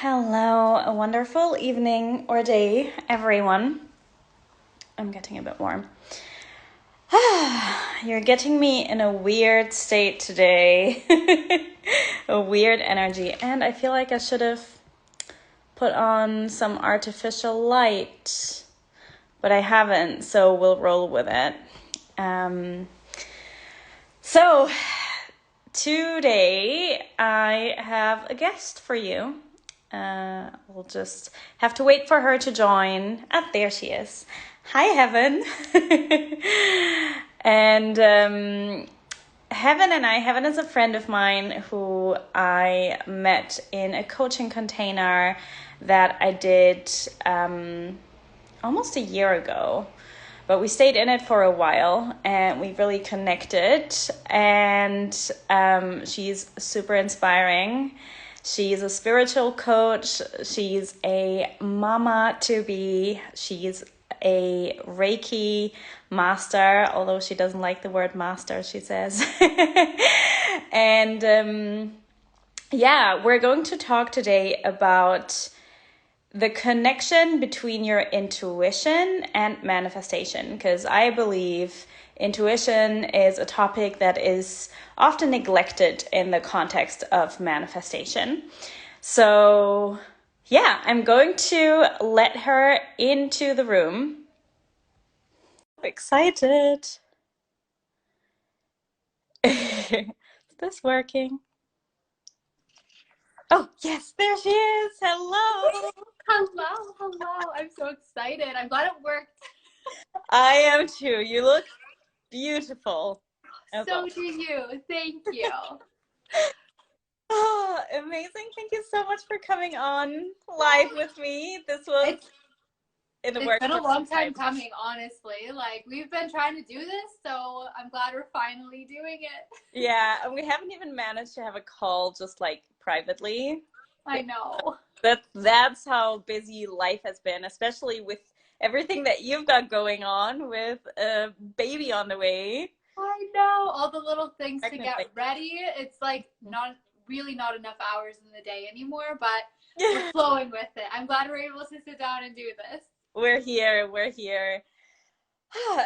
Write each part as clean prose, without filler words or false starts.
Hello, a wonderful evening or day, everyone. I'm getting a bit warm. You're getting me in a weird state today. A weird energy. And I feel like I should have put on some artificial light, but I haven't, so we'll roll with it. So today I have a guest for you. We'll just have to wait for her to join. Ah, there she is. Hi, Heaven. And Heaven is a friend of mine who I met in a coaching container that I did almost a year ago. But we stayed in it for a while and we really connected. And she's super inspiring. She's a spiritual coach. She's a mama to be. She's a Reiki master, although she doesn't like the word master, she says. And yeah, we're going to talk today about the connection between your intuition and manifestation, because I believe intuition is a topic that is often neglected in the context of manifestation. So yeah, I'm going to let her into the room. Excited. Is this working? Oh, yes, there she is. Hello. Hello. I'm so excited. I'm glad it worked. I am too. You look beautiful. So do you. Thank you. Oh, amazing. Thank you so much for coming on live with me. This was in the works It's been for a long some time coming, honestly. Like, we've been trying to do this, so I'm glad we're finally doing it. Yeah, and we haven't even managed to have a call just like privately. I know. That's how busy life has been, especially with everything that you've got going on with a baby on the way. I know. All the little things to Technically. get ready. It's like not enough hours in the day anymore, but we're flowing with it. I'm glad we're able to sit down and do this. We're here.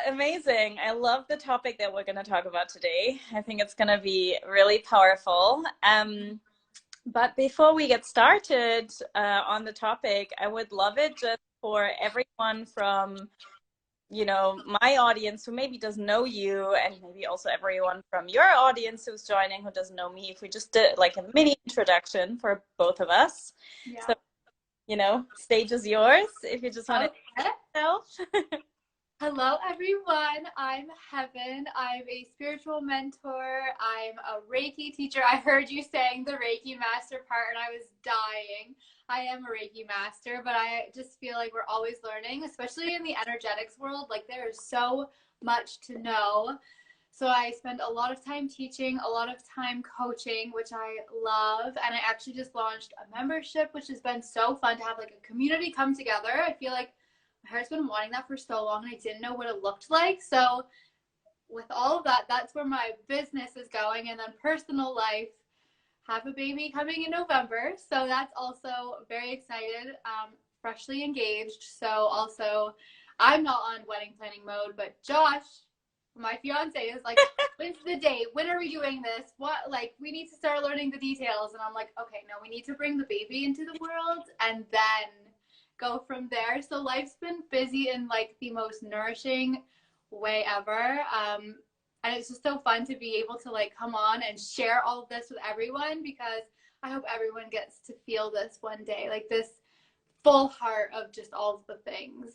Amazing. I love the topic that we're going to talk about today. I think it's going to be really powerful. But before we get started on the topic, I would love it just for everyone from, my audience who maybe doesn't know you, and maybe also everyone from your audience who's joining who doesn't know me, if we just did like a mini introduction for both of us. Yeah. So, stage is yours if you just want to introduce yourself. Hello, everyone. I'm Heaven. I'm a spiritual mentor. I'm a Reiki teacher. I heard you saying the Reiki master part and I was dying. I am a Reiki master, but I just feel like we're always learning, especially in the energetics world. Like, there is so much to know. So I spend a lot of time teaching, a lot of time coaching, which I love. And I actually just launched a membership, which has been so fun to have like a community come together. I feel like my heart's been wanting that for so long and I didn't know what it looked like. So with all of that, that's where my business is going. And then personal life, have a baby coming in November. So that's also very excited. Freshly engaged. So also I'm not on wedding planning mode, but Josh, my fiance, is like, when's the date? When are we doing this? What, like, we need to start learning the details. And I'm like, okay, no, we need to bring the baby into the world and then go from there. So life's been busy in like the most nourishing way ever. And it's just so fun to be able to like come on and share all of this with everyone, because I hope everyone gets to feel this one day, like this full heart of just all of the things.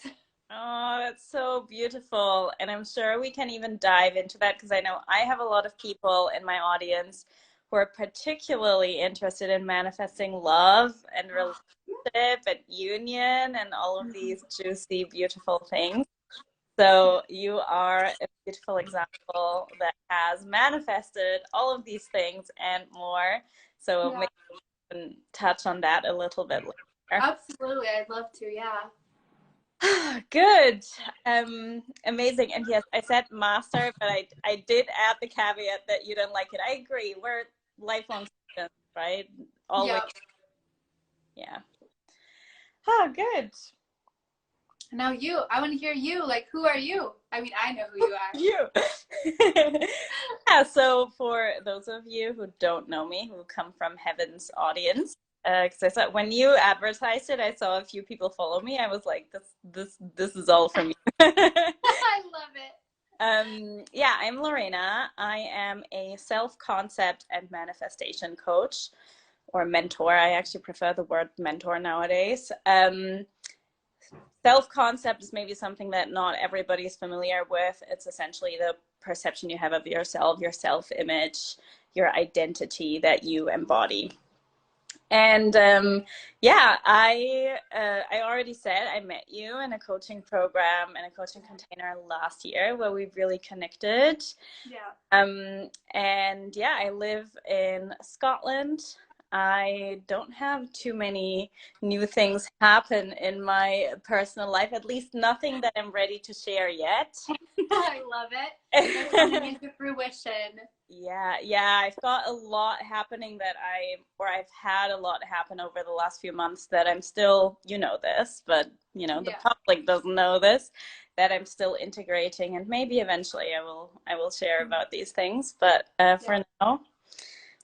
Oh, that's so beautiful. And I'm sure we can even dive into that, because I know I have a lot of people in my audience who are particularly interested in manifesting love and relationship and union and all of these juicy, beautiful things. So you are a beautiful example that has manifested all of these things and more. So Yeah. maybe we can touch on that a little bit later. Absolutely, I'd love to. Yeah. Good. Amazing. And yes, I said master, but I did add the caveat that you don't like it. I agree. We're lifelong students, right? Always. Yep. Yeah. Oh, good. Now I want to hear you. Like, who are you? I mean, I know who you are. You. Yeah, so for those of you who don't know me, who come from Heaven's audience, because I saw when you advertised it, I saw a few people follow me. I was like, this is all for me. I love it. Yeah, I'm Lorena. I am a self-concept and manifestation coach or mentor. I actually prefer the word mentor nowadays. Self-concept is maybe something that not everybody is familiar with. It's essentially the perception you have of yourself, your self-image, your identity that you embody. And yeah, I already said I met you in a coaching program and a coaching container last year where we really connected. Yeah. And yeah, I live in Scotland. I don't have too many new things happen in my personal life, at least nothing that I'm ready to share yet. I love it. They're coming into fruition. Yeah, I've got a lot happening I've had a lot happen over the last few months that I'm still, you know this, but the Yeah. public doesn't know this, that I'm still integrating, and maybe eventually I will share about these things, but for now,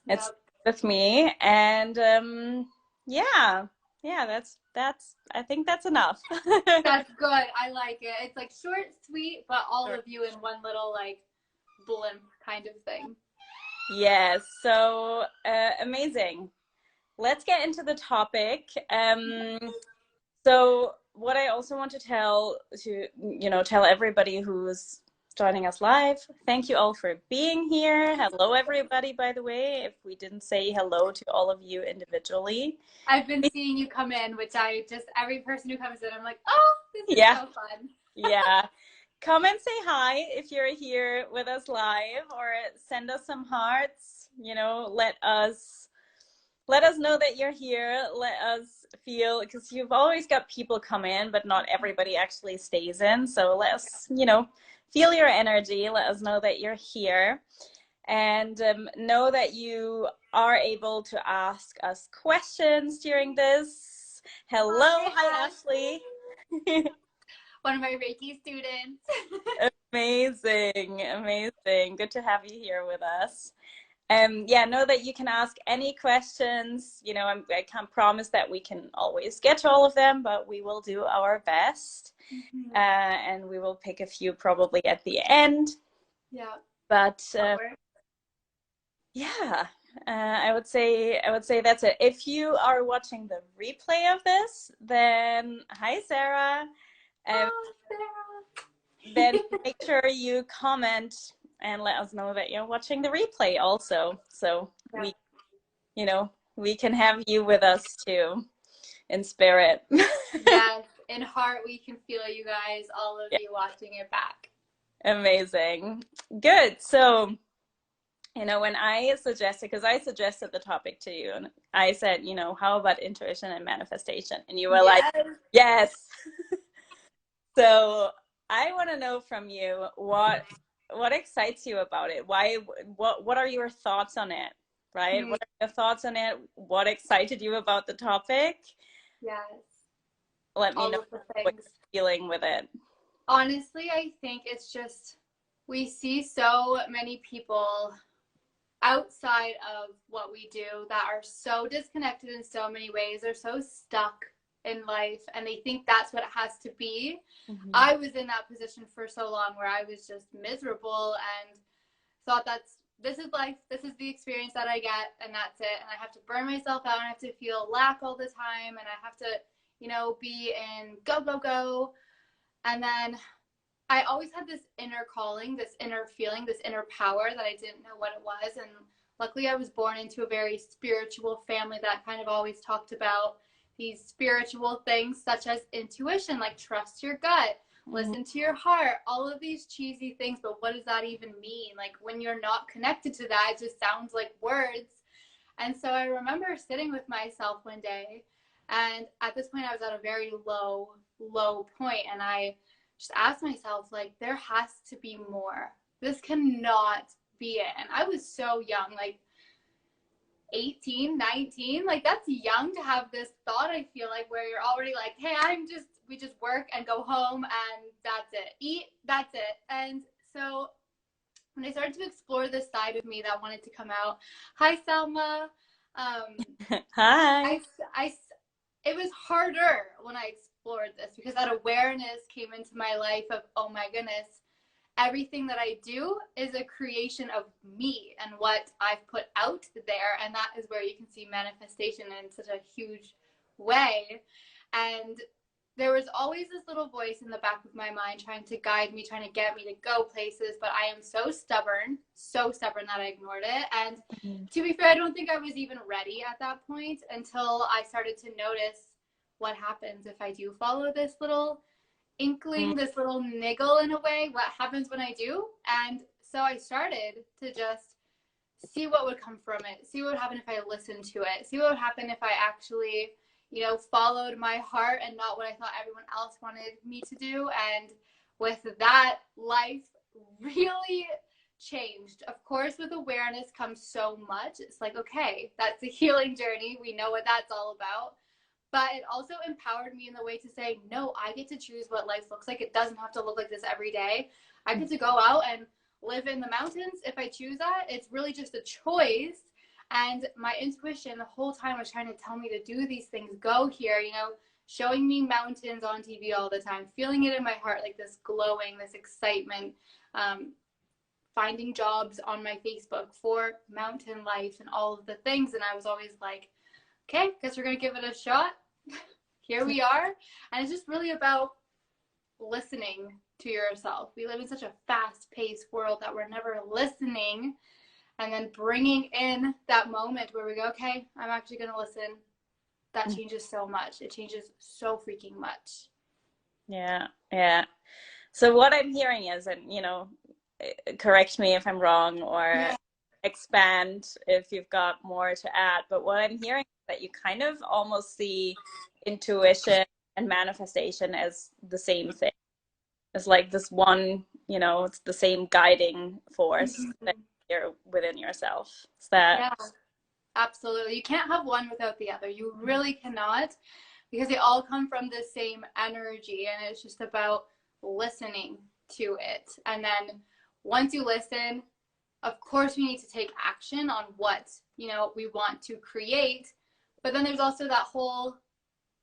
it's Yep. with me, and yeah, that's I think that's enough. That's good. I like it. It's like short, sweet, but all of you in one little like blimp kind of thing. Yes, so amazing. Let's get into the topic. So what I also want to tell everybody who's joining us live, thank you all for being here. Hello, everybody, by the way, if we didn't say hello to all of you individually. I've been seeing you come in, which every person who comes in, I'm like, oh, this is Yeah, so fun. yeah. Come and say hi if you're here with us live, or send us some hearts. Let us know that you're here. Let us feel, because you've always got people come in, but not everybody actually stays in. So let us, feel your energy. Let us know that you're here, and know that you are able to ask us questions during this. Hello, hi Ashley. One of my Reiki students. Amazing. Good to have you here with us. Yeah, know that you can ask any questions. I can't promise that we can always get to all of them, but we will do our best. And we will pick a few probably at the end. Yeah. But yeah, I would say that's it. If you are watching the replay of this, then hi Sarah. Oh, Sarah. Then make sure you comment and let us know that you're watching the replay also. So we can have you with us too in spirit. Yes, in heart we can feel you guys, all of you watching it back. Amazing. Good. So, when I suggested, because I suggested the topic to you, and I said, how about intuition and manifestation? And you were like, yes. So I want to know from you what excites you about it. Why? What are your thoughts on it? Right? What are your thoughts on it? What excited you about the topic? Yes. Let me All know of the what things. you're feeling with it. Honestly, I think it's just we see so many people outside of what we do that are so disconnected in so many ways. They're so stuck in life and they think that's what it has to be. I was in that position for so long where I was just miserable and thought this is life, this is the experience that I get, and that's it. And I have to burn myself out and I have to feel lack all the time, and I have to, be in go, go, go. And then I always had this inner calling, this inner feeling, this inner power that I didn't know what it was. And luckily I was born into a very spiritual family that kind of always talked about these spiritual things such as intuition, like trust your gut, listen to your heart, all of these cheesy things. But what does that even mean? Like when you're not connected to that, it just sounds like words. And so I remember sitting with myself one day, and at this point I was at a very low point, and I just asked myself, like, there has to be more. This cannot be it. And I was so young, like 18, 19. Like, that's young to have this thought, I feel like, where you're already like, hey, we just work and go home and that's it. Eat, that's it. And so when I started to explore this side of me that wanted to come out, hi, Selma. Hi. I, I, it was harder when I explored this because that awareness came into my life of, oh my goodness, everything that I do is a creation of me and what I've put out there. And that is where you can see manifestation in such a huge way. And there was always this little voice in the back of my mind trying to guide me, trying to get me to go places. But I am so stubborn that I ignored it. And to be fair, I don't think I was even ready at that point until I started to notice what happens if I do follow this little inkling, this little niggle in a way, what happens when I do. And so I started to just see what would come from it, see what would happen if I listened to it, see what would happen if I actually, followed my heart and not what I thought everyone else wanted me to do. And with that, life really changed. Of course, with awareness comes so much. It's like, okay, that's a healing journey. We know what that's all about. But it also empowered me in the way to say, no, I get to choose what life looks like. It doesn't have to look like this every day. I get to go out and live in the mountains if I choose that. It's really just a choice. And my intuition the whole time was trying to tell me to do these things, go here, showing me mountains on TV all the time, feeling it in my heart, like this glowing, this excitement, finding jobs on my Facebook for mountain life and all of the things. And I was always like, okay, guess we're going to give it a shot. Here we are. And it's just really about listening to yourself. We live in such a fast-paced world that we're never listening, and then bringing in that moment where we go, okay, I'm actually going to listen. That changes so much. It changes so freaking much. Yeah, yeah. So what I'm hearing is, and correct me if I'm wrong, or expand if you've got more to add, but what I'm hearing is that you kind of almost see intuition and manifestation as the same thing. It's like this one, it's the same guiding force that you're within yourself. Is that? Yeah, absolutely. You can't have one without the other. You really cannot, because they all come from the same energy, and it's just about listening to it. And then once you listen, of course we need to take action on what we want to create, but then there's also that whole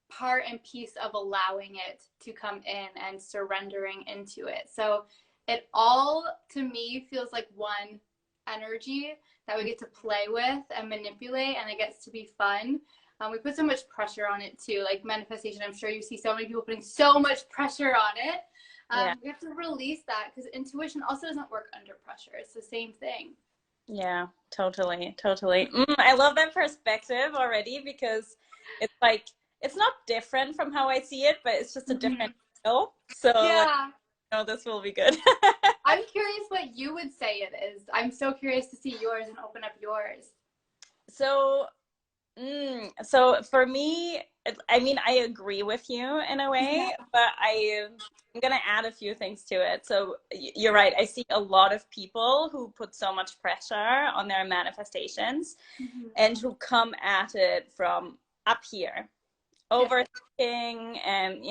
part and piece of allowing it to come in and surrendering into it. So it all, to me, feels like one energy that we get to play with and manipulate, and it gets to be fun. We put so much pressure on it too, like manifestation. I'm sure you see so many people putting so much pressure on it. We have to release that, because intuition also doesn't work under pressure. It's the same thing. Yeah, totally. I love that perspective already, because it's like, it's not different from how I see it, but it's just a different skill. So yeah, this will be good. I'm curious what you would say it is. I'm so curious to see yours and open up yours. So for me, I mean, I agree with you in a way, but I'm going to add a few things to it. So you're right. I see a lot of people who put so much pressure on their manifestations and who come at it from up here, overthinking and,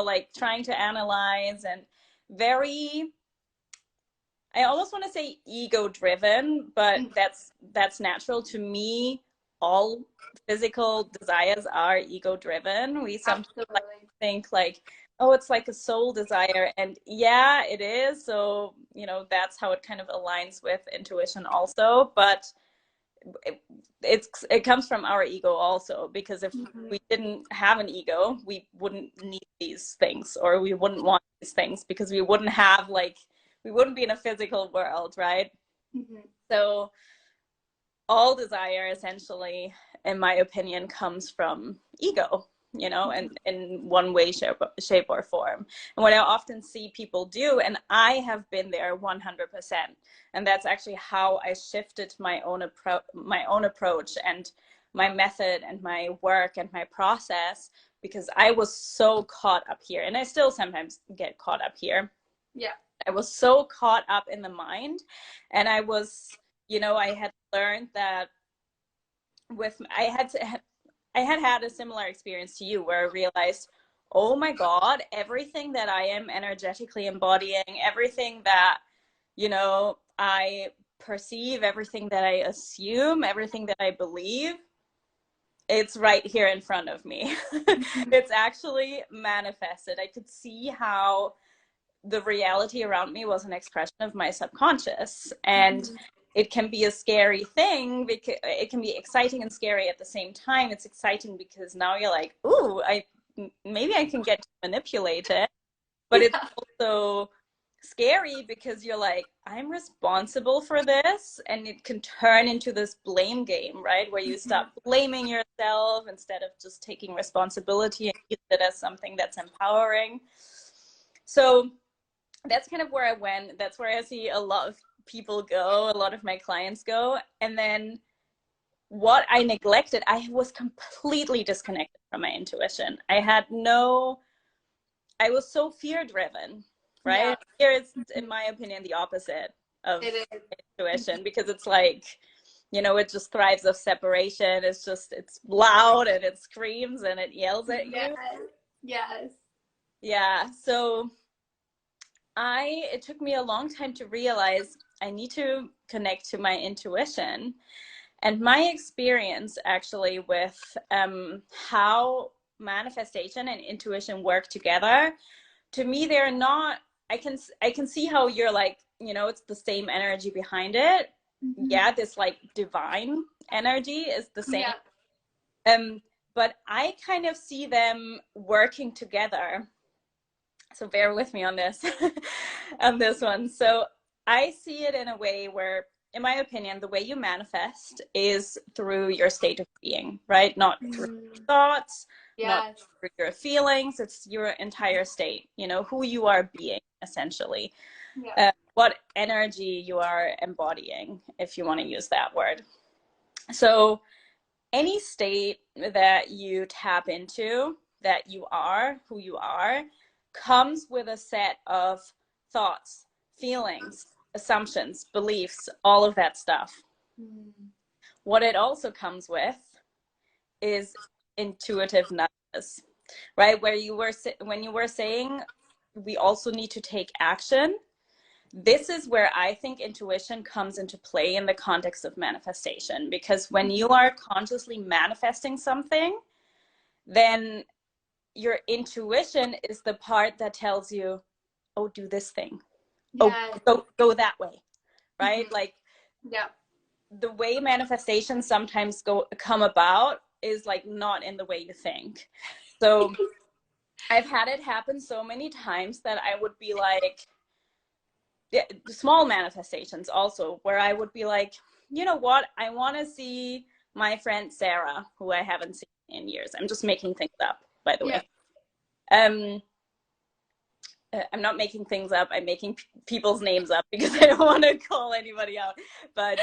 like trying to analyze, and very, I almost want to say ego driven, but that's natural to me. All physical desires are ego driven. We sometimes think like, oh, it's like a soul desire, and yeah, it is. So that's how it kind of aligns with intuition also, but it comes from our ego also, because if we didn't have an ego, we wouldn't need these things, or we wouldn't want these things, because we wouldn't have, like, we wouldn't be in a physical world, right? So all desire, essentially, in my opinion, comes from ego, and in one way, shape or form. And what I often see people do, and I have been there 100%, and that's actually how I shifted my own approach and my method and my work and my process, because I was so caught up here, and I still sometimes get caught up here. Yeah. I was so caught up in the mind, and I was, I had learned that with I had a similar experience to you where I realized, oh my God, everything that I am energetically embodying, everything that, I perceive, everything that I assume, everything that I believe, it's right here in front of me. Mhm. It's actually manifested. I could see how the reality around me was an expression of my subconscious. And Mhm. it can be a scary thing because it can be exciting and scary at the same time. It's exciting because now you're like, ooh, maybe I can get to manipulate it. But it's Yeah. also scary because you're like, I'm responsible for this. And it can turn into this blame game, right? Where you start Mhm. blaming yourself instead of just taking responsibility and use it as something that's empowering. So that's kind of where I went. That's where I see a lot of people go, a lot of my clients go. And then what I neglected, I was completely disconnected from my intuition. I was so fear driven, Yeah, right? Fear is, in my opinion, the opposite of it is. intuition because it's like, it just thrives of separation. It's loud and it screams and it yells at Yes. you. Yes. Yeah. So it took me a long time to realize I need to connect to my intuition. And my experience actually with how manifestation and intuition work together, to me, they're not, I can see how you're like, it's the same energy behind it. Mhm. Yeah, this like divine energy is the same. Yeah. Um, but I kind of see them working together, so bear with me on this on this one. So I see it in a way where, in my opinion, the way you manifest is through your state of being, right? Not through Mm. thoughts, not Yes. through your feelings. It's your entire state, who you are being, essentially. Yeah. What energy you are embodying, if you want to use that word. So any state that you tap into, that you are who you are, comes with a set of thoughts, feelings, assumptions, beliefs, all of that stuff. Mm. What it also comes with is intuitive nudges, right? When you were saying we also need to take action, this is where I think intuition comes into play in the context of manifestation. Because when you are consciously manifesting something, then your intuition is the part that tells you, oh, do this thing. Oh, Yes. go that way, Mhm. right? Like Yeah. the way manifestations sometimes come about is like not in the way you think. So I've had it happen so many times that I would be like, yeah, small manifestations also, where I would be like, you know what? I want to see my friend Sarah, who I haven't seen in years. I'm just making things up, by the Yeah. way. Um, I'm not making things up. I'm making people's names up because I don't want to call anybody out. But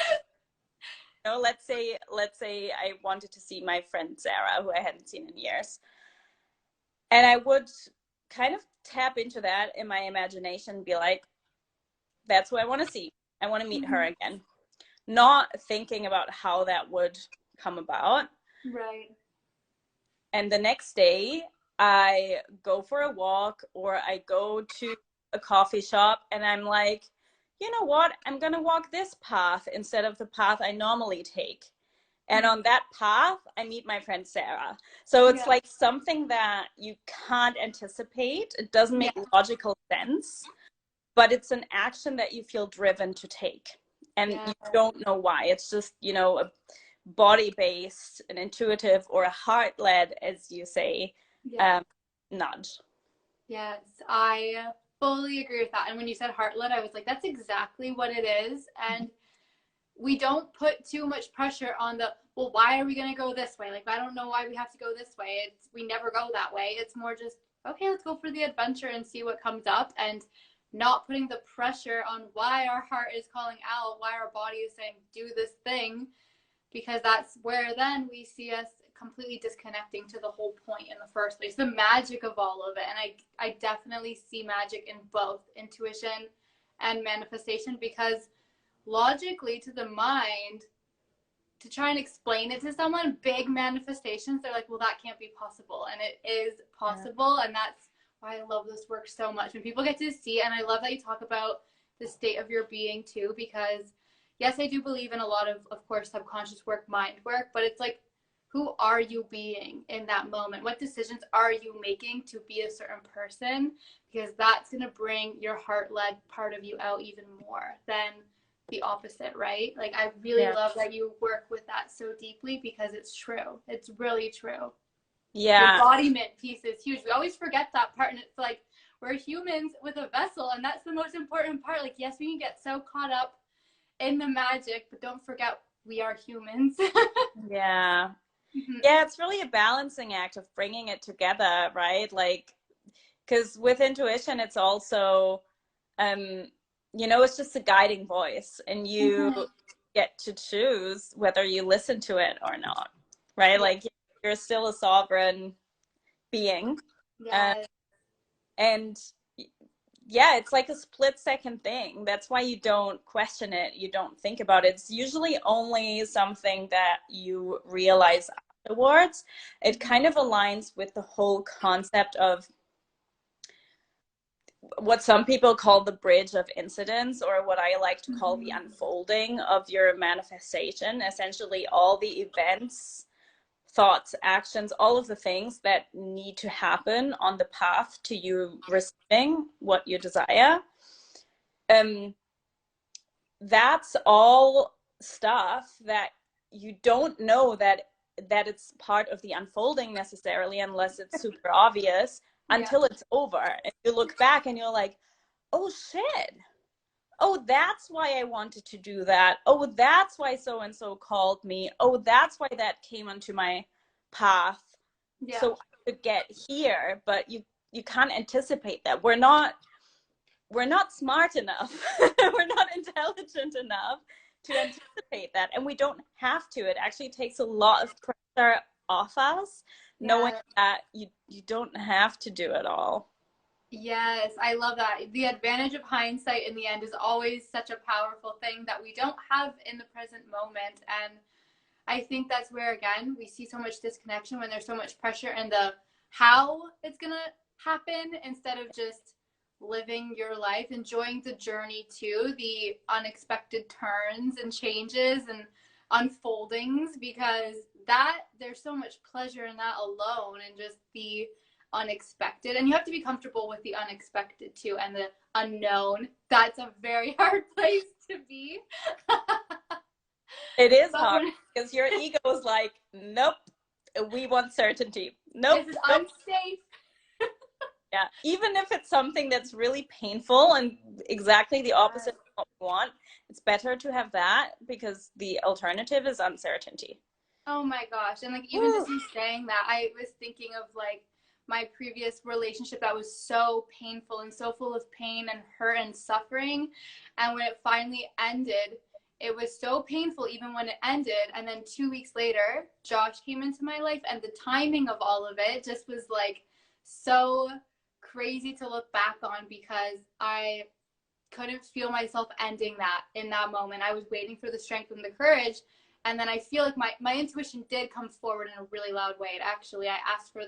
let's say I wanted to see my friend Sarah, who I hadn't seen in years, and I would kind of tap into that in my imagination, be like, that's who I want to see. I want to meet her Mhm. again. Not thinking about how that would come about. Right. And the next day, I go for a walk or I go to a coffee shop and I'm like, you know what? I'm going to walk this path instead of the path I normally take. And Mhm. on that path, I meet my friend Sarah. So it's Yeah. like something that you can't anticipate. It doesn't Yeah. make logical sense, but it's an action that you feel driven to take. And Yeah. you don't know why. It's just, a body based, an intuitive, or a heart led, as you say, Yeah. um, nudge. Yes. I fully agree with that. And when you said heartlet, I was like, that's exactly what it is. And we don't put too much pressure on well, why are we going to go this way? Like, I don't know why we have to go this way. We never go that way. It's more just, okay, let's go for the adventure and see what comes up, and not putting the pressure on why our heart is calling out, why our body is saying, do this thing, because that's where then we see us completely disconnecting to the whole point in the first place, the magic of all of it. And I definitely see magic in both intuition and manifestation, because logically to the mind, to try and explain it to someone, big manifestations, they're like, well, that can't be possible. And it is Yeah. possible. And that's why I love this work so much. When people get to see it, and I love that you talk about the state of your being too, because yes, I do believe in a lot of course, subconscious work, mind work, but it's like, who are you being in that moment? What decisions are you making to be a certain person? Because that's going to bring your heart-led part of you out even more than the opposite, right? Like, I really Yeah. love that you work with that so deeply, because it's true. It's really true. The Yeah. embodiment piece is huge. We always forget that part, and it's like, we're humans with a vessel, and that's the most important part. Like, yes, we can get so caught up in the magic, but don't forget we are humans. Yeah. Yeah, it's really a balancing act of bringing it together, right? Like, because with intuition, it's also, um, it's just a guiding voice, and you Mm-hmm. get to choose whether you listen to it or not, right? Yeah. Like, you're still a sovereign being. Uh, Yeah. and yeah, it's like a split second thing. That's why you don't question it. You don't think about it. It's usually only something that you realize afterwards. It kind of aligns with the whole concept of what some people call the bridge of incidents, or what I like to call the Mm-hmm. unfolding of your manifestation. Essentially, all the events, thoughts, actions, all of the things that need to happen on the path to you receiving what you desire. Um, that's all stuff that you don't know that it's part of the unfolding necessarily, unless it's super obvious, Yeah. until it's over and you look back and you're like, oh shit, oh, that's why I wanted to do that, oh, that's why so and so called me, oh, that's why that came onto my path, Yeah. so I could get here. But you can't anticipate that. We're not smart enough. We're not intelligent enough to anticipate that. And we don't have to. It actually takes a lot of pressure off us, knowing Yeah. that you don't have to do it all. Yes, I love that. The advantage of hindsight in the end is always such a powerful thing that we don't have in the present moment. And I think that's where, again, we see so much disconnection when there's so much pressure in the how it's going to happen, instead of just living your life, enjoying the journey too, the unexpected turns and changes and unfoldings, because that there's so much pleasure in that alone, and just the unexpected. And you have to be comfortable with the unexpected too, and the unknown. That's a very hard place to be. It is But hard when because your ego is like, nope, we want certainty. Nope, this is nope. unsafe. Yeah. Even if it's something that's really painful and exactly the opposite Yes. of what we want, it's better to have that, because the alternative is uncertainty. Oh my gosh. And like, even Woo. just you saying that, I was thinking of like my previous relationship that was so painful and so full of pain and hurt and suffering. And when it finally ended, it was so painful even when it ended. And then 2 weeks later, Josh came into my life, and the timing of all of it just was like so crazy to look back on, because I couldn't feel myself ending that in that moment. I was waiting for the strength and the courage. And then I feel like my intuition did come forward in a really loud way. It actually, I asked for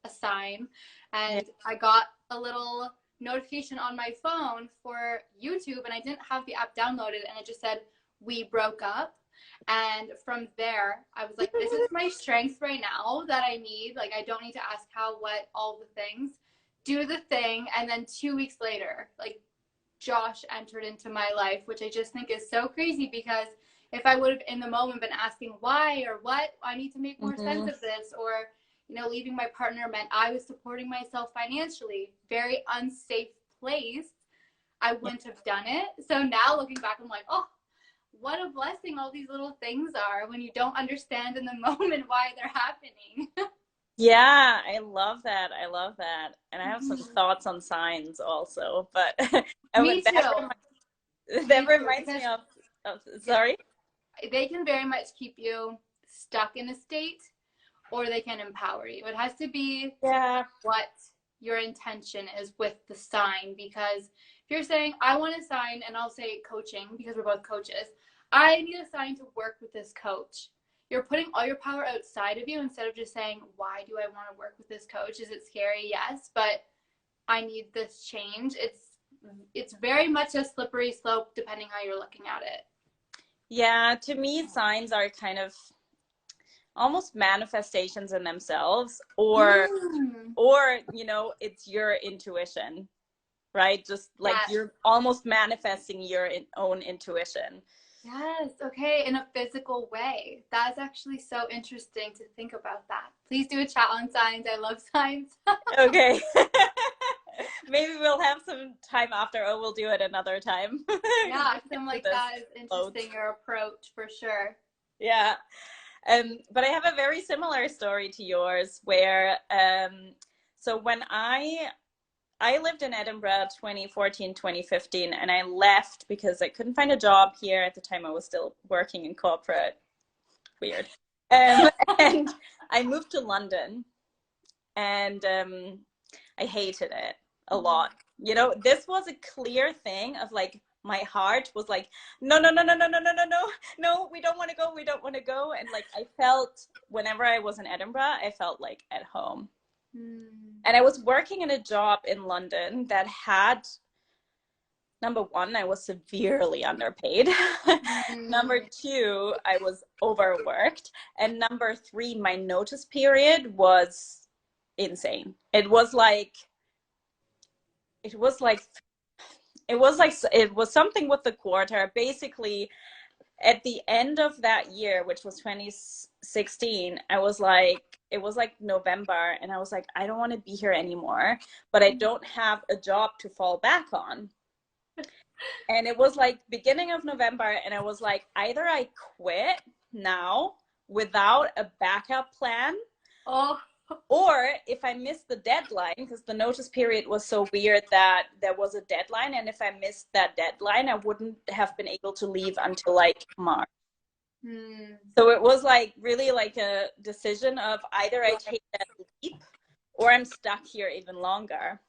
a sign, Yeah. and I got a little notification on my phone for YouTube, and I didn't have the app downloaded, and it just said, we broke up. And from there, I was like, this is my strength right now that I need. Like, I don't need to ask how, what, all the things. Do the thing. And then 2 weeks later, like, Josh entered into my life, which I just think is so crazy, because if I would have in the moment been asking why or what, I need to make more sense Mm-hmm. of this, or, leaving my partner meant I was supporting myself financially, very unsafe place, I Yeah. wouldn't have done it. So now looking back, I'm like, oh, what a blessing all these little things are when you don't understand in the moment why they're happening. Yeah, I love that. I love that. And I have some Mm-hmm. thoughts on signs also, but Me too. that Me too. reminds Because me of yeah, sorry. they can very much keep you stuck in a state, or they can empower you. It has to be Yeah. what your intention is with the sign. Because if you're saying, I want a sign, and I'll say coaching because we're both coaches, I need a sign to work with this coach. you're putting all your power outside of you instead of just saying, why do I want to work with this coach? Is it scary? Yes, but I need this change. It's very much a slippery slope depending how you're looking at it. Yeah, to me, signs are kind of almost manifestations in themselves, or you know, it's your intuition, right? Just like Yes. you're almost manifesting your own intuition. Yes. Okay. In a physical way. That's actually so interesting to think about that. Please do a chat on signs. I love signs. Okay. Maybe we'll have some time after, or we'll do it another time. Yeah, something like that is interesting, your approach for sure. Yeah. But I have a very similar story to yours where, so when I lived in Edinburgh 2014, 2015, and I left because I couldn't find a job here. At the time, I was still working in corporate. Weird. And I moved to London, and I hated it a lot. You know, this was a clear thing of like, my heart was like, no, no, no, no, no, no, no, no, no, no, we don't want to go, we don't want to go. And like, I felt whenever I was in Edinburgh, I felt like at home. And I was working in a job in London that had, number one, I was severely underpaid. Number two, I was overworked. And number three, my notice period was insane. It was something with the quarter. Basically, at the end of that year, which was 2016, it was like November, and I was like, I don't want to be here anymore, but I don't have a job to fall back on. And it was like beginning of November, and I was like, either I quit now without a backup plan, or if I missed the deadline, because the notice period was so weird that there was a deadline, and if I missed that deadline, I wouldn't have been able to leave until like March. So it was like really like a decision of either I take that leap or I'm stuck here even longer.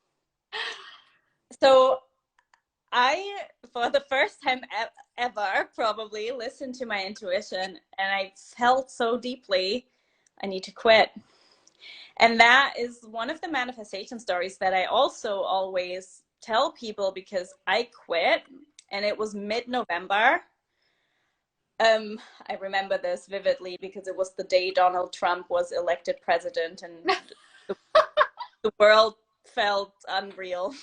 So I, for the first time ever, probably listened to my intuition, and I felt so deeply, I need to quit. And that is one of the manifestation stories that I also always tell people, because I quit and it was mid-November. I remember this vividly because it was the day Donald Trump was elected president, and the world felt unreal.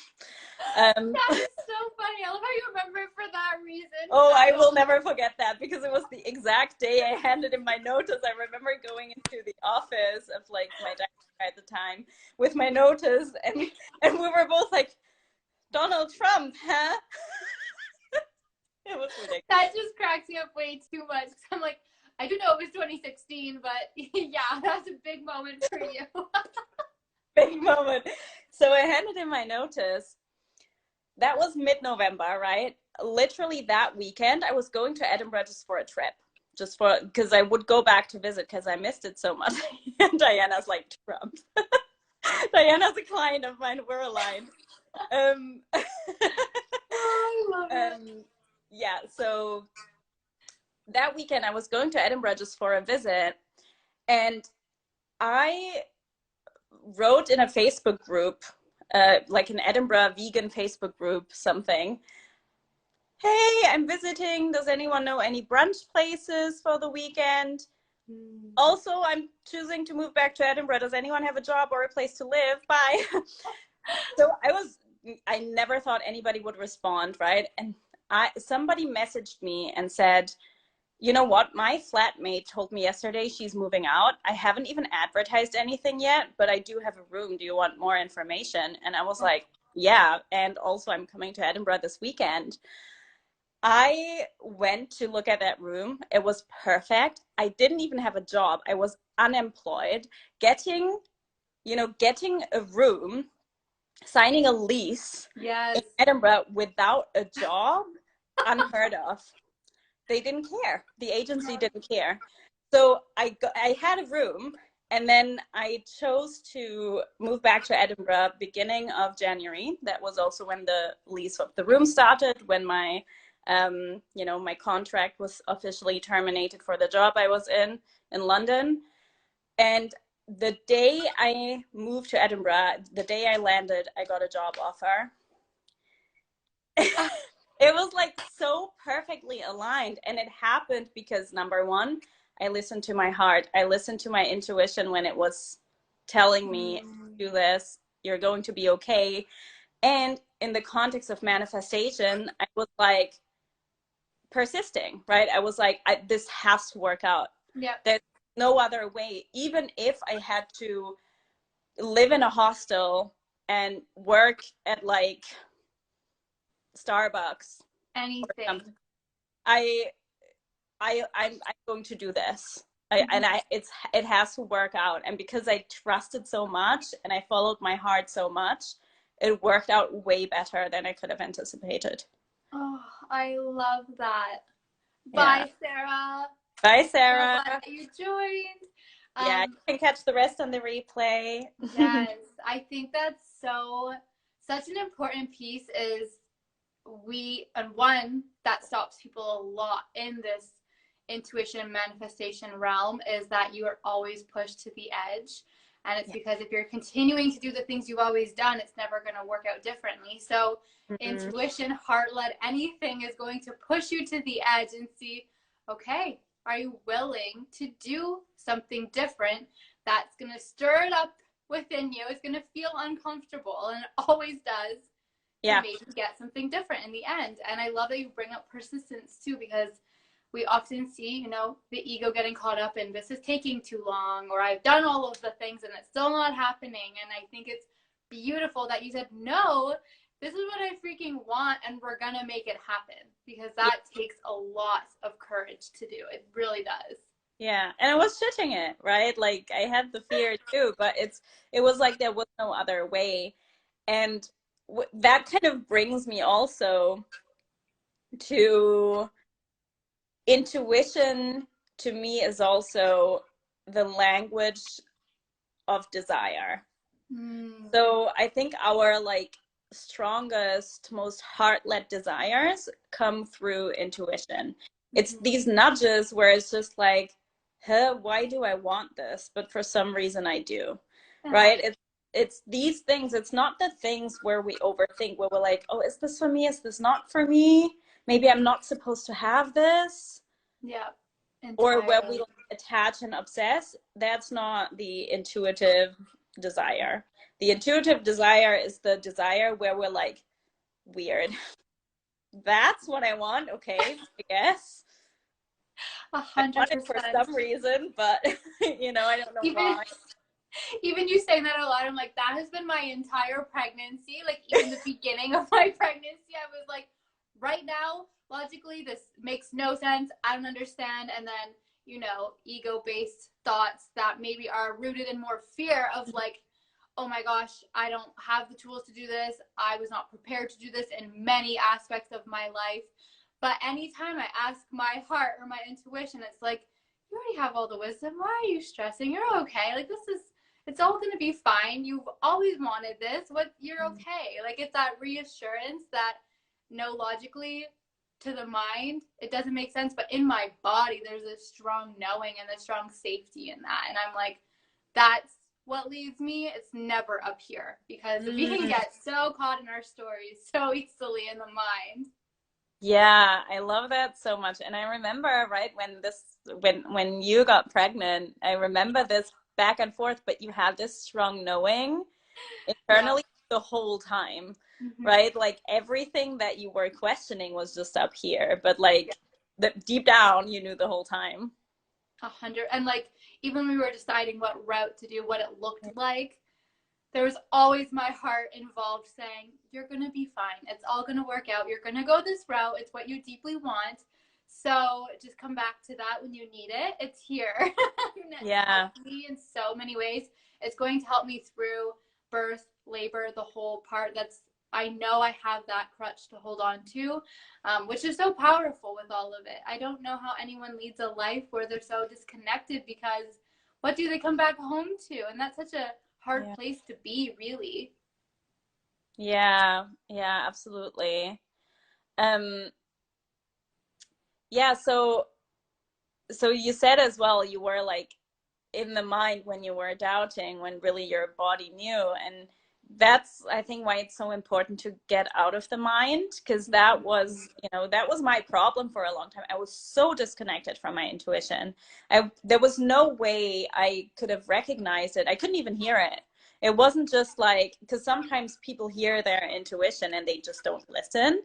That is so funny. I love how you remember it for that reason. Oh, I will never forget that, because it was the exact day I handed in my notice. I remember going into the office of like my director at the time with my notice, and we were both like, Donald Trump, huh? It was ridiculous. That just cracks me up way too much. I'm like, I do know it was 2016, but yeah, that's a big moment for you. Big moment. So I handed in my notice. That was mid-November, right? Literally that weekend, I was going to Edinburgh just for a trip, because I would go back to visit because I missed it so much. And Diana's like, Trump. Diana's a client of mine. We're aligned. Oh, I love it. Yeah, so that weekend I was going to Edinburgh just for a visit, and I wrote in a Facebook group, like an Edinburgh vegan Facebook group, something. Hey, I'm visiting. Does anyone know any brunch places for the weekend? Also, I'm choosing to move back to Edinburgh. Does anyone have a job or a place to live? Bye. So I never thought anybody would respond, right? And somebody messaged me and said, you know what? My flatmate told me yesterday she's moving out. I haven't even advertised anything yet, but I do have a room. Do you want more information? And I was like, yeah. And also, I'm coming to Edinburgh this weekend. I went to look at that room. It was perfect. I didn't even have a job. I was unemployed. Getting a room, signing a lease in Edinburgh without a job, unheard of. They didn't care. The agency didn't care. So I had a room, and then I chose to move back to Edinburgh beginning of January. That was also when the lease of the room started, when my You know, my contract was officially terminated for the job I was in London. And the day I moved to Edinburgh, the day I landed, I got a job offer. It was like so perfectly aligned. And it happened because number one, I listened to my heart. I listened to my intuition when it was telling me, do this, you're going to be okay. And in the context of manifestation, I was like persisting, right? I was like, this has to work out. Yep. There's no other way. Even if I had to live in a hostel and work at like Starbucks or Anything. something, I I'm going to do this. It has to work out. And because I trusted so much and I followed my heart so much, it worked out way better than I could have anticipated. Oh, I love that. Yeah. Bye, Sarah. Bye, So Sarah. glad that you joined. Yeah, you can catch the rest on the replay. Yes, I think that's such an important piece is and one that stops people a lot in this intuition and manifestation realm is that you are always pushed to the edge. And it's because if you're continuing to do the things you've always done, it's never going to work out differently. So Mm-hmm. intuition, heart-led, anything is going to push you to the edge and see, okay, are you willing to do something different that's going to stir it up within you? It's going to feel uncomfortable, and it always does, to Yeah. maybe get something different in the end. And I love that you bring up persistence too, because we often see, you know, the ego getting caught up in this is taking too long, or I've done all of the things and it's still not happening. And I think it's beautiful that you said, no, this is what I freaking want, and we're gonna make it happen, because that takes a lot of courage to do. It really does. Yeah, and I was shitting it, right? Like I had the fear too, but it was like there was no other way. And that kind of brings me also to intuition. To me is also the language of desire. Mm. So I think our like strongest, most heart-led desires come through intuition. It's these nudges where it's just like, huh, why do I want this? But for some reason I do, right? It's these things. It's not the things where we overthink, where we're like, oh, is this for me? Is this not for me? Maybe I'm not supposed to have this. Yeah, Or where we entirely. like, attach and obsess. That's not the intuitive desire. The intuitive desire is the desire where we're like, weird. That's what I want. Okay, I guess. A I hundred want it for percent. some reason, but you know, I don't know Even why. even you saying that a lot, I'm like, that has been my entire pregnancy. Like, even the beginning of my pregnancy, I was like, right now, logically, this makes no sense. I don't understand. And then, you know, ego based thoughts that maybe are rooted in more fear of like, oh my gosh, I don't have the tools to do this. I was not prepared to do this in many aspects of my life. But anytime I ask my heart or my intuition, it's like, you already have all the wisdom. Why are you stressing? You're okay. Like, this is, it's all going to be fine. You've always wanted this. What, you're okay. Like, it's that reassurance that, no, logically, to the mind, it doesn't make sense, but in my body, there's a strong knowing and a strong safety in that. And I'm like, that's what leads me. It's never up here, because we can get so caught in our stories so easily in the mind. Yeah, I love that so much. And I remember, right, when you got pregnant, I remember this back and forth, but you had this strong knowing Yeah. internally the whole time, Mm-hmm. right? Like everything that you were questioning was just up here, but like the deep down, you knew the whole time. 100. And like, even when we were deciding what route to do, what it looked like, there was always my heart involved saying, you're going to be fine. It's all going to work out. You're going to go this route. It's what you deeply want. So just come back to that when you need it. It's here. And it Yeah. helped me in so many ways. It's going to help me through birth, labor, the whole part. That's, I know I have that crutch to hold on to, which is so powerful with all of it. I don't know how anyone leads a life where they're so disconnected, because what do they come back home to? And that's such a hard Yeah. place to be, really. Yeah. Yeah, absolutely. Um, yeah, so you said as well you were like in the mind when you were doubting, when really your body knew. And that's, I think, why it's so important to get out of the mind, because that was, that was my problem for a long time. I was so disconnected from my intuition. There was no way I could have recognized it. I couldn't even hear it. It wasn't just like, because sometimes people hear their intuition and they just don't listen.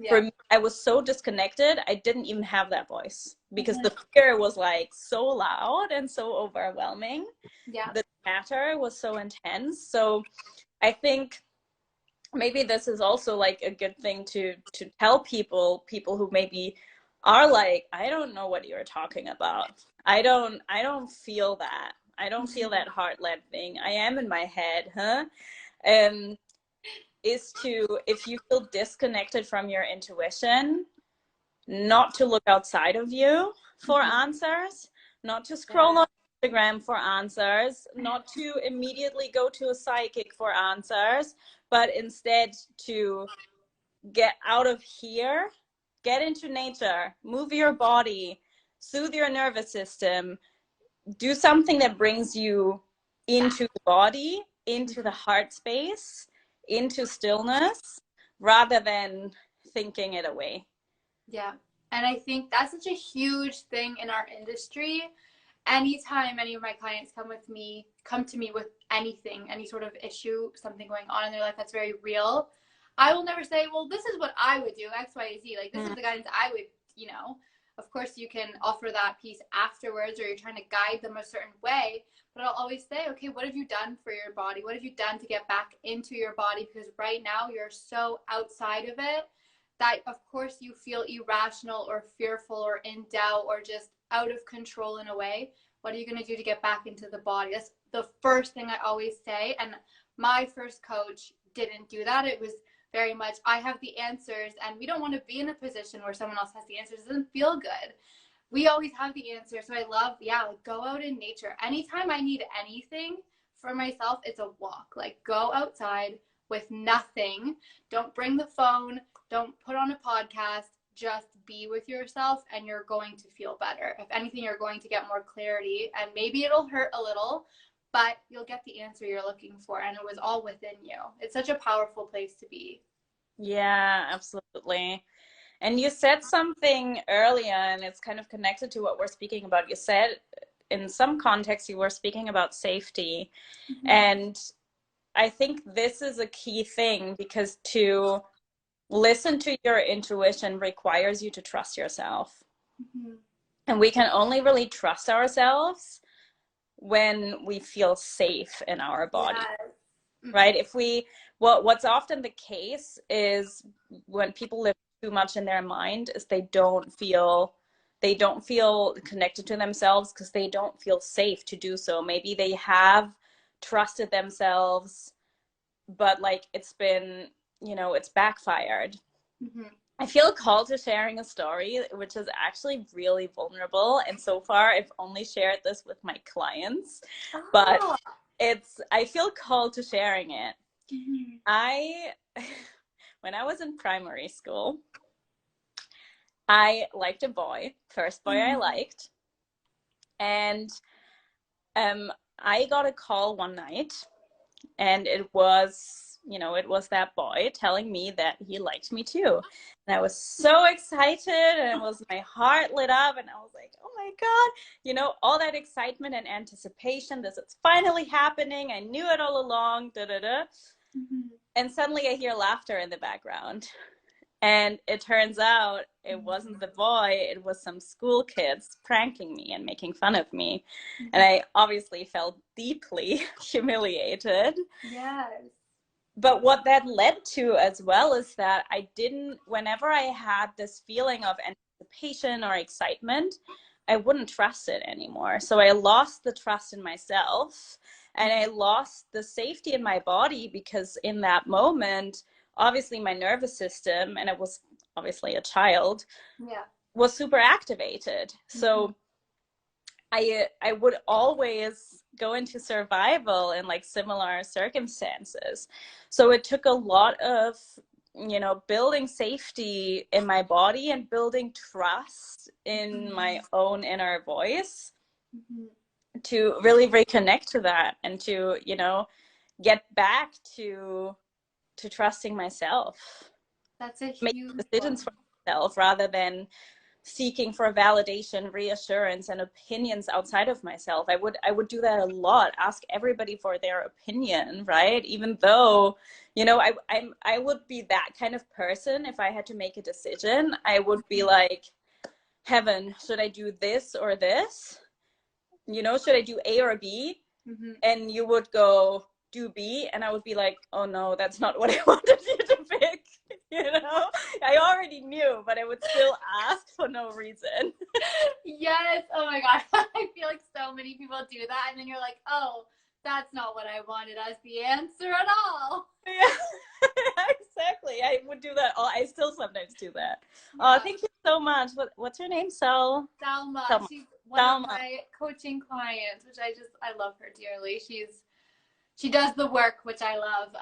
For Yeah. me, I was so disconnected, I didn't even have that voice because Mhm. the fear was like so loud and so overwhelming. Yeah. The chatter was so intense. So I think maybe this is also like a good thing to tell people who maybe are like, I don't know what you're talking about. I don't feel that. I don't feel Mhm. that heart-led thing. I am in my head, huh? Um, is to, if you feel disconnected from your intuition, not to look outside of you for Mhm. answers, not to scroll Yeah. on Instagram for answers, not to immediately go to a psychic for answers, but instead to get out of here, get into nature, move your body, soothe your nervous system, do something that brings you into the body, into the heart space, into stillness, rather than thinking it away. Yeah. And I think that's such a huge thing in our industry. Anytime any of my clients come to me with anything, any sort of issue, something going on in their life that's very real, I will never say, well, this is what I would do, X, Y, Z. Like, this is Mm. the guidance I would, you know. Of course, you can offer that piece afterwards, or you're trying to guide them a certain way. But I'll always say, okay, what have you done for your body? What have you done to get back into your body? Because right now you're so outside of it that, of course, you feel irrational or fearful or in doubt or just out of control in a way. What are you going to do to get back into the body? That's the first thing I always say. And my first coach didn't do that. It was very much, I have the answers, and we don't want to be in a position where someone else has the answers. It doesn't feel good. We always have the answer. So I love, yeah, like go out in nature. Anytime I need anything for myself, it's a walk. Like go outside with nothing. Don't bring the phone. Don't put on a podcast. Just be with yourself and you're going to feel better. If anything, you're going to get more clarity, and maybe it'll hurt a little, but you'll get the answer you're looking for. And it was all within you. It's such a powerful place to be. Yeah, absolutely. And you said something earlier, and it's kind of connected to what we're speaking about. You said in some context you were speaking about safety. Mm-hmm. And I think this is a key thing, because to listen to your intuition requires you to trust yourself. Mm-hmm. And we can only really trust ourselves when we feel safe in our body, Yes. Mm-hmm. right? If we, what's often the case is when people live too much in their mind is they don't feel connected to themselves because they don't feel safe to do so. Maybe they have trusted themselves, but like it's backfired. Mm-hmm. I feel called to sharing a story, which is actually really vulnerable. And so far, I've only shared this with my clients, but Oh. I feel called to sharing it. Mm-hmm. I, when I was in primary school, I liked a boy, first boy I Mm-hmm. liked. And um, I got a call one night, and it was that boy telling me that he liked me too. And I was so excited, and it was my heart lit up, and I was like, oh my God, all that excitement and anticipation, this is finally happening. I knew it all along, da da da. Mm-hmm. And suddenly I hear laughter in the background. And it turns out it wasn't the boy, it was some school kids pranking me and making fun of me. And Mm-hmm. I obviously felt deeply humiliated. Yes. But what that led to as well is that whenever I had this feeling of anticipation or excitement, I wouldn't trust it anymore. So I lost the trust in myself, and I lost the safety in my body, because in that moment, obviously my nervous system, and it was obviously a child, Yeah. was super activated. Mm-hmm. So I would always go into survival in like similar circumstances. So it took a lot of building safety in my body and building trust in my own inner voice Mhm. to really reconnect to that and to, get back to trusting myself, That's a make huge one. decisions for myself rather than seeking for validation, reassurance, and opinions outside of myself. I would do that a lot. Ask everybody for their opinion, right? Even though, I would be that kind of person. If I had to make a decision, I would be like, Heaven, should I do this or this? Should I do A or B? Mm-hmm. And you would go, do B, and I would be like, oh no, that's not what I wanted you to pick. I already knew, but I would still ask for no reason. Yes. Oh my God. I feel like so many people do that. And then you're like, oh, that's not what I wanted as the answer at all. Yeah, exactly. I would do that. I still sometimes do that. Oh, Yeah. thank you so much. What's your name? Salma, Salma. she's one of Salma. my coaching clients, which I love her dearly. She does the work, which I love.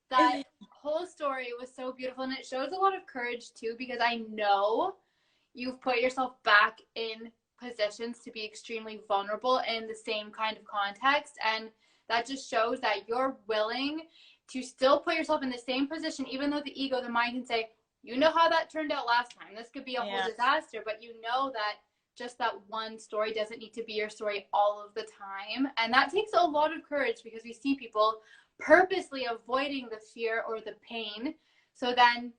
That whole story was so beautiful, and it shows a lot of courage too, because I know you've put yourself back in positions to be extremely vulnerable in the same kind of context, and that just shows that you're willing to still put yourself in the same position, even though the ego, the mind can say, you know how that turned out last time, this could be a whole Yeah. disaster, but you know that just that one story doesn't need to be your story all of the time. And that takes a lot of courage, because we see people purposely avoiding the fear or the pain, so then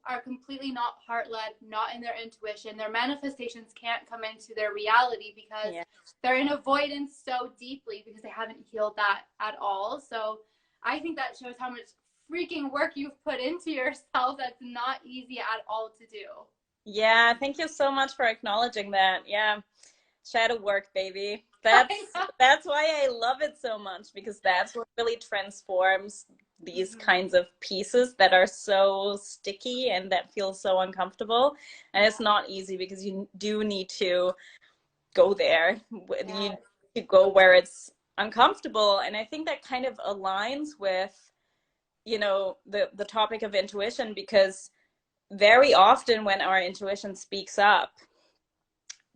are completely not heart-led, not in their intuition. Their manifestations can't come into their reality because Yeah. they're in avoidance so deeply, because they haven't healed that at all. So I think that shows how much freaking work you've put into yourself. That's not easy at all to do. Yeah, thank you so much for acknowledging that. Yeah. Shadow work, baby. I That's know. that's why I love it so much, because that's what really transforms these Mm-hmm. kinds of pieces that are so sticky and that feel so uncomfortable. And Yeah. it's not easy, because you do need to go there. You Yeah. need to go where it's uncomfortable. And I think that kind of aligns with, the topic of intuition, because very often when our intuition speaks up,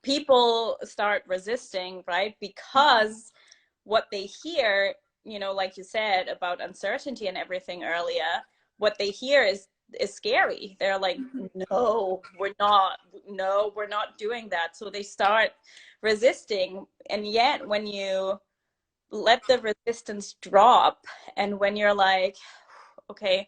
people start resisting, right? Because what they hear, like you said about uncertainty and everything earlier, what they hear is scary. They're like, no, we're not. No, we're not doing that. So they start resisting. And yet, when you let the resistance drop, and when you're like, okay,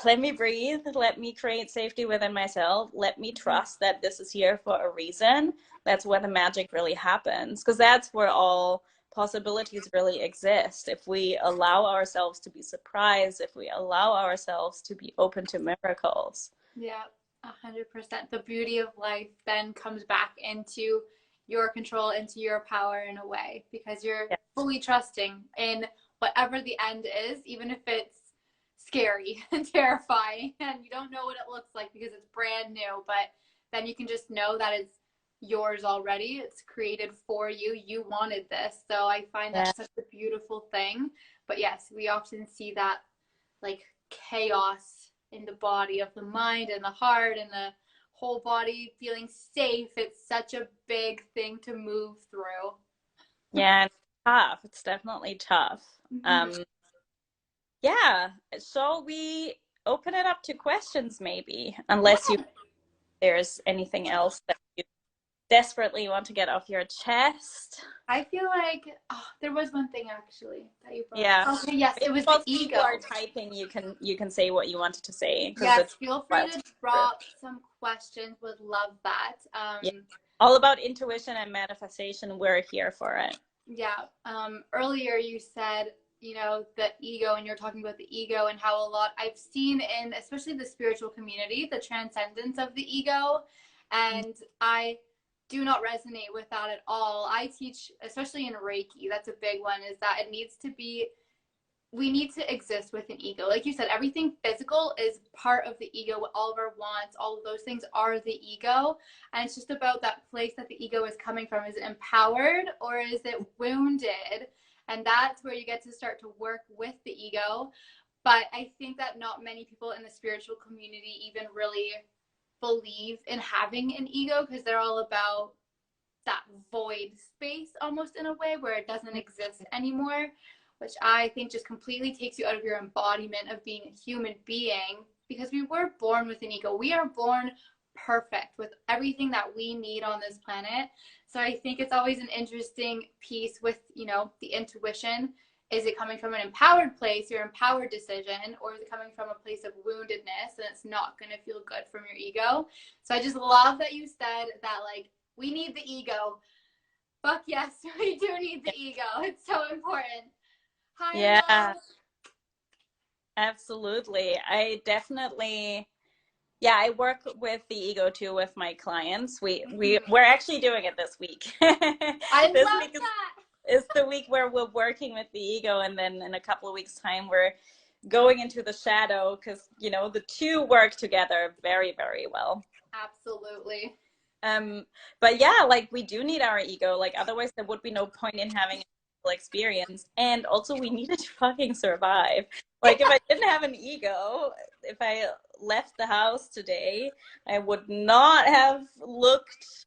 let me breathe, let me create safety within myself, let me trust that this is here for a reason, that's where the magic really happens, because that's where all possibilities really exist. If we allow ourselves to be surprised, if we allow ourselves to be open to miracles. Yeah, 100%. The beauty of life then comes back into your control, into your power in a way, because you're Yeah. fully trusting in whatever the end is, even if it's scary and terrifying and you don't know what it looks like because it's brand new, but then you can just know that it's yours already. It's created for you. You wanted this. So I find Yeah. that such a beautiful thing. But yes, we often see that like chaos in the body of the mind and the heart and the whole body feeling safe. It's such a big thing to move through. Yeah, it's tough. It's definitely tough. Mm-hmm. um yeah, so we open it up to questions, maybe, unless Yeah, there's anything else that you desperately want to get off your chest. I feel like there was one thing actually that you brought Yeah. up. Okay, yes, it was the Whilst people are ego. typing, you can say what you wanted to say, because Yes, it's feel free wild. to drop some questions. Would love that. Yeah. All about intuition and manifestation. We're here for it. Yeah. Earlier you said, the ego, and you're talking about the ego and how a lot I've seen in, especially the spiritual community, the transcendence of the ego. And I do not resonate with that at all. I teach, especially in Reiki, that's a big one, is that it needs to be we need to exist with an ego. Like you said, everything physical is part of the ego. All of our wants, all of those things are the ego. And it's just about that place that the ego is coming from. Is it empowered or is it wounded? And that's where you get to start to work with the ego. But I think that not many people in the spiritual community even really believe in having an ego, because they're all about that void space almost, in a way, where it doesn't exist anymore, which I think just completely takes you out of your embodiment of being a human being, because we were born with an ego. We are born perfect with everything that we need on this planet. So I think it's always an interesting piece with, the intuition. Is it coming from an empowered place, your empowered decision, or is it coming from a place of woundedness and it's not going to feel good from your ego? So I just love that you said that, like, we need the ego. Fuck yes, we do need the ego. It's so important. Higher Yeah, love. absolutely. I definitely, yeah, I work with the ego too with my clients. We're actually doing it this week. I This love week that. is the week where we're working with the ego, and then in a couple of weeks' time we're going into the shadow, because the two work together very, very well. Absolutely. Um, but yeah, like we do need our ego. Like otherwise, there would be no point in having a physical experience. And also, we needed to fucking survive. Like if I didn't have an ego, if I left the house today, I would not have looked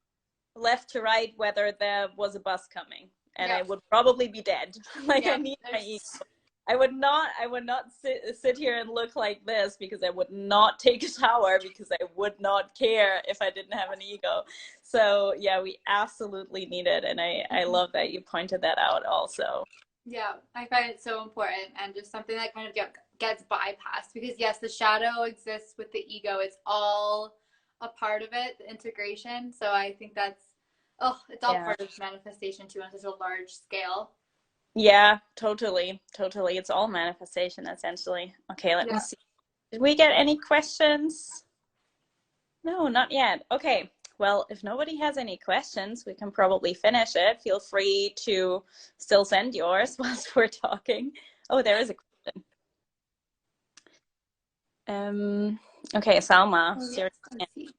left to right whether there was a bus coming, and I Yep. would probably be dead. Like I Yep. need my ego. There's I would not sit here and look like this, because I would not take a shower, because I would not care if I didn't have an ego. So yeah, we absolutely need it. And I love that you pointed that out also. Yeah, I find it so important, and just something that kind of gets bypassed, because yes, the shadow exists with the ego. It's all a part of it, the integration. So I think it's all Yeah. part of manifestation too, on such a large scale. Yeah, totally. Totally. It's all manifestation essentially. Okay, let me Yeah. see. Did we get any questions? No, not yet. Okay. Well, if nobody has any questions, we can probably finish it. Feel free to still send yours whilst we're talking. Oh, there is a question. Okay, Salma, Oh yes. serious. Let's see.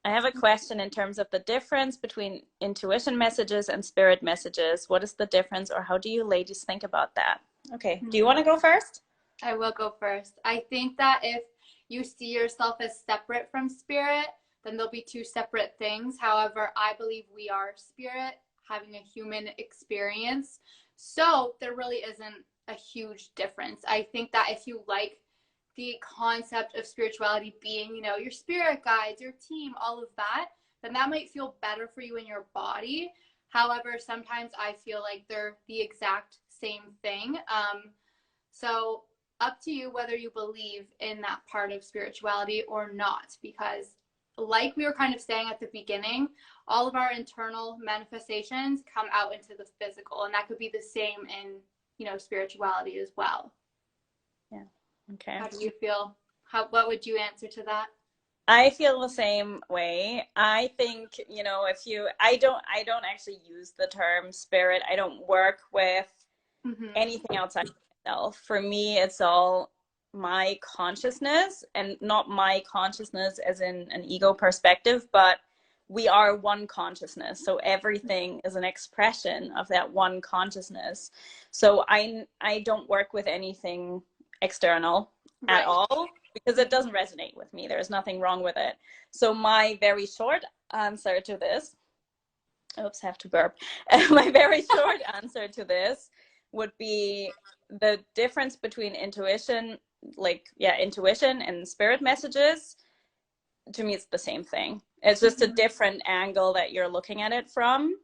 I have a question in terms of the difference between intuition messages and spirit messages. What is the difference, or how do you ladies think about that? Okay, do you want to go first? I will go first. I think that if you see yourself as separate from spirit, then there'll be two separate things. However, I believe we are spirit having a human experience. So there really isn't a huge difference. I think that if you like the concept of spirituality being, your spirit guides, your team, all of that, then that might feel better for you in your body. However, sometimes I feel like they're the exact same thing. So up to you whether you believe in that part of spirituality or not, because like we were kind of saying at the beginning, all of our internal manifestations come out into the physical, and that could be the same in, spirituality as well. Yeah. Okay. How do you feel? What would you answer to that? I feel the same way. I think, I don't actually use the term spirit. I don't work with Mm-hmm. anything outside of myself. For me, it's all my consciousness, and not my consciousness as in an ego perspective, but we are one consciousness. So everything is an expression of that one consciousness. So I don't work with anything external at Right. all, because it doesn't resonate with me. There's nothing wrong with it. So my very short answer to this, oops, have to burp. My very short answer to this would be the difference between intuition, intuition and spirit messages. To me, it's the same thing. It's just a Mm-hmm. different angle that you're looking at it from,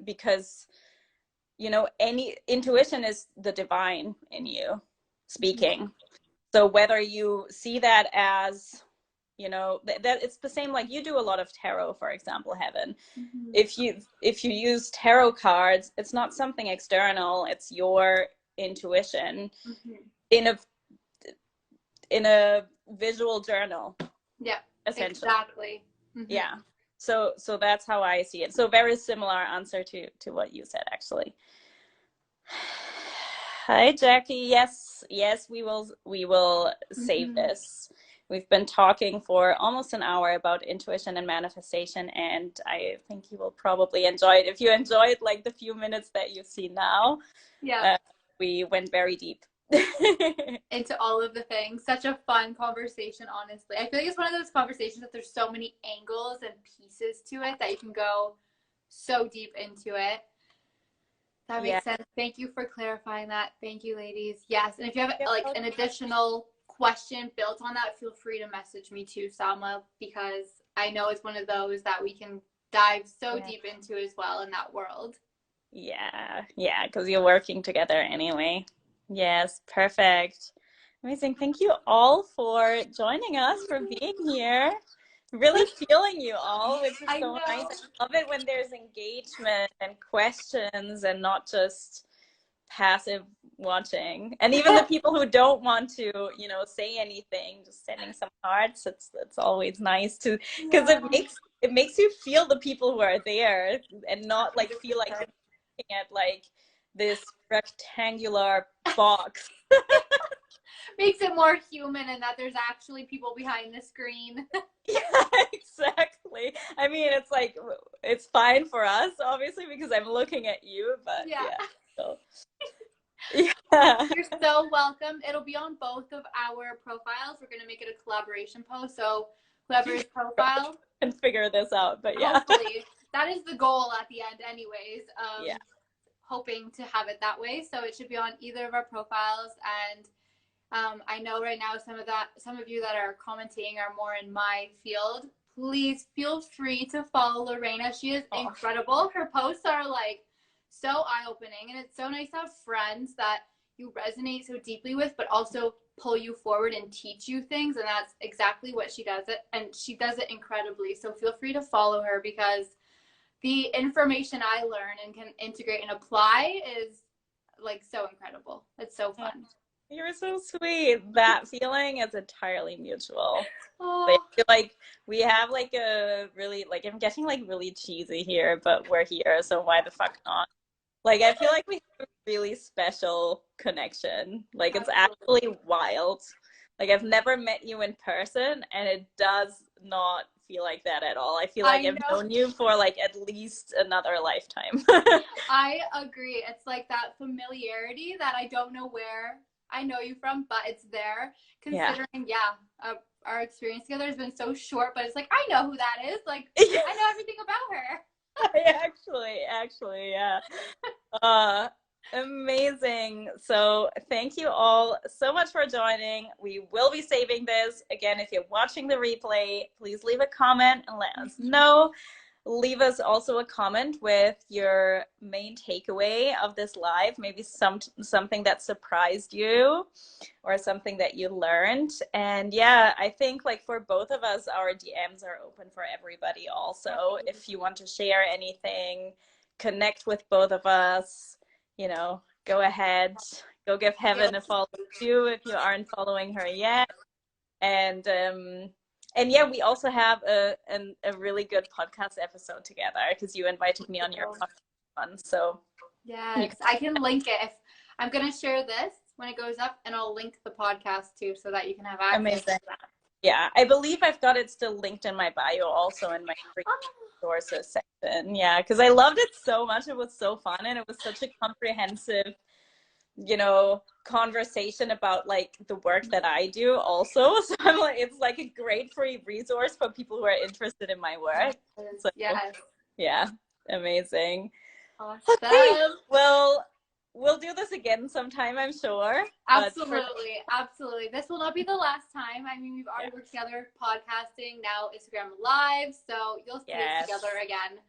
because any intuition is the divine in you speaking. So whether you see that as that it's the same, like you do a lot of tarot, for example, Heaven. Mm-hmm. If you use tarot cards, it's not something external, it's your intuition Mm-hmm. in a visual journal, Yeah, essentially. exactly. Mm-hmm. Yeah. So that's how I see it. So very similar answer to what you said, actually. Hi, Jackie. Yes, we will save Mm-hmm. this. We've been talking for almost an hour about intuition and manifestation, and I think you will probably enjoy it. If you enjoyed like the few minutes that you've seen now, Yeah. uh, we went very deep. into all of the things. Such a fun conversation, honestly. I feel like it's one of those conversations that there's so many angles and pieces to it that you can go so deep into it. That Yeah. makes sense. Thank you for clarifying that. Thank you, ladies. Yes, and if you have like an additional question built on that, feel free to message me too, Salma, because I know it's one of those that we can dive so deep into as well in that world. Yeah, yeah, because you're working together anyway. Yes, perfect. Amazing. Thank you all for joining us, for being here. Really feeling you all, which is I so nice. know. I love it when there's engagement and questions and not just passive watching. And even the people who don't want to, say anything, just sending some hearts. It's always nice to, because it makes you feel the people who are there and not like feel like you're looking at like this rectangular box. Makes it more human and that there's actually people behind the screen. Yeah, exactly. I mean, it's like it's fine for us, obviously, because I'm looking at you, but yeah. So, yeah. You're so welcome. It'll be on both of our profiles. We're going to make it a collaboration post. So whoever's profile can figure this out, but yeah. Hopefully. That is the goal at the end anyways. Yeah. Hoping to have it that way. So it should be on either of our profiles. And I know right now some of you that are commenting are more in my field. Please feel free to follow Lorena. She is incredible. Her posts are like so eye-opening, and it's so nice to have friends that you resonate so deeply with, but also pull you forward and teach you things. And that's exactly what she does. And she does it incredibly. So feel free to follow her, because the information I learn and can integrate and apply is like so incredible. It's so fun. You're so sweet. That feeling is entirely mutual. Oh. I feel like we have like a really, like, I'm getting like really cheesy here, but we're here, so why the fuck not? Like, I feel like we have a really special connection. Like, it's actually wild. Like, I've never met you in person, and it does not feel like that at all. I feel like I've known you for like at least another lifetime. I agree. It's like that familiarity that I don't know where I know you from, but it's there. Considering, our experience together has been so short, but it's like, I know who that is. Like, I know everything about her. Actually, yeah. Amazing. So thank you all so much for joining. We will be saving this. Again, if you're watching the replay, please leave a comment and let us know. Leave us also a comment with your main takeaway of this live, maybe something that surprised you or something that you learned. And yeah, I think like for both of us, our DMs are open for everybody also. If you want to share anything, connect with both of us, go ahead, go give Heaven a follow too if you aren't following her yet. And yeah, we also have a really good podcast episode together because you invited me on your podcast one. So yes, I can link it. I'm going to share this when it goes up, and I'll link the podcast too so that you can have access to that. Yeah, I believe I've got it still linked in my bio, also in my free resources section. Yeah, because I loved it so much. It was so fun, and it was such a comprehensive conversation about like the work that I do also. So I'm like, it's like a great free resource for people who are interested in my work. So, yeah, amazing. Awesome. Okay. Well, we'll do this again sometime, I'm sure. Absolutely. This will not be the last time. I mean, we've already worked together podcasting, now Instagram Live, so you'll see us together again.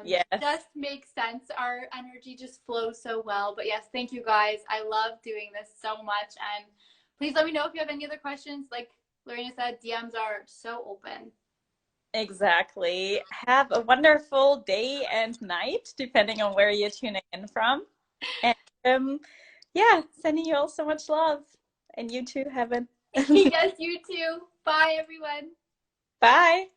It just makes sense. Our energy just flows so well. But yes, thank you guys. I love doing this so much. And please let me know if you have any other questions. Like Lorena said, DMs are so open. Exactly. Have a wonderful day and night, depending on where you're tuning in from. And sending you all so much love. And you too, Heaven. Yes, you too. Bye, everyone. Bye.